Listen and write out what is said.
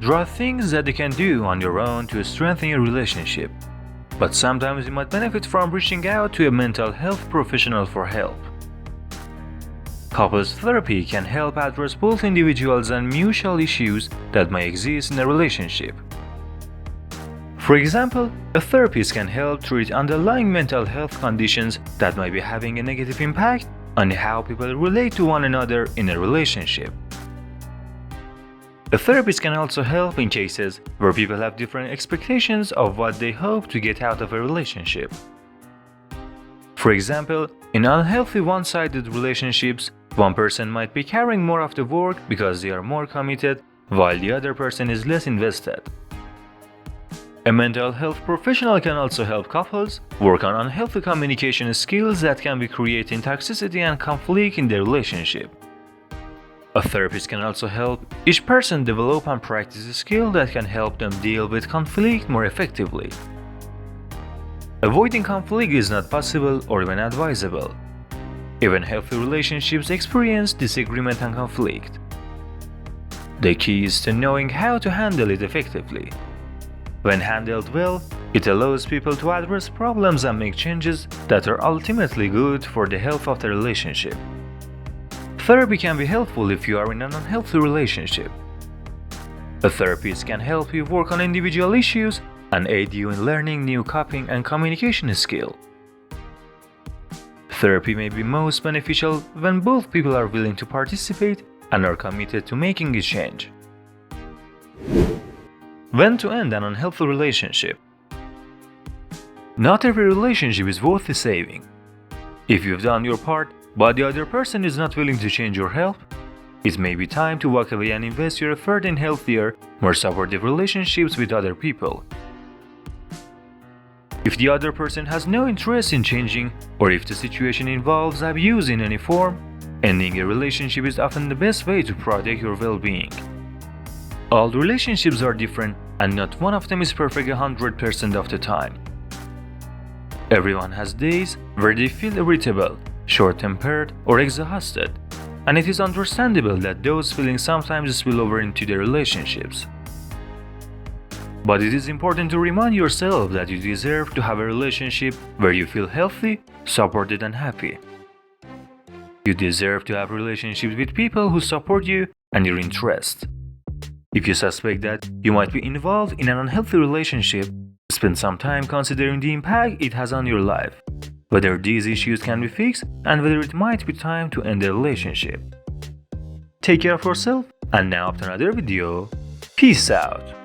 There are things that you can do on your own to strengthen your relationship, but sometimes you might benefit from reaching out to a mental health professional for help. Couples therapy can help address both individuals and mutual issues that may exist in a relationship. For example, a therapist can help treat underlying mental health conditions that might be having a negative impact on how people relate to one another in a relationship. A therapist can also help in cases where people have different expectations of what they hope to get out of a relationship. For example, in unhealthy one-sided relationships, one person might be carrying more of the work because they are more committed, while the other person is less invested. A mental health professional can also help couples work on unhealthy communication skills that can be creating toxicity and conflict in their relationship. A therapist can also help each person develop and practice a skill that can help them deal with conflict more effectively. Avoiding conflict is not possible or even advisable. Even healthy relationships experience disagreement and conflict. The key is to knowing how to handle it effectively. When handled well, it allows people to address problems and make changes that are ultimately good for the health of the relationship. Therapy can be helpful if you are in an unhealthy relationship. A therapist can help you work on individual issues and aid you in learning new coping and communication skills. Therapy may be most beneficial when both people are willing to participate and are committed to making a change. When to end an unhealthy relationship? Not every relationship is worth saving. If you've done your part, but the other person is not willing to change or help, it may be time to walk away and invest your effort in healthier, more supportive relationships with other people. If the other person has no interest in changing, or if the situation involves abuse in any form, ending a relationship is often the best way to protect your well-being. All relationships are different, and not one of them is perfect 100% of the time. Everyone has days where they feel irritable, short-tempered, or exhausted, and it is understandable that those feelings sometimes spill over into their relationships. But it is important to remind yourself that you deserve to have a relationship where you feel healthy, supported, and happy. You deserve to have relationships with people who support you and your interests. If you suspect that you might be involved in an unhealthy relationship, spend some time considering the impact it has on your life, whether these issues can be fixed, and whether it might be time to end the relationship. Take care of yourself, and now up to another video. Peace out.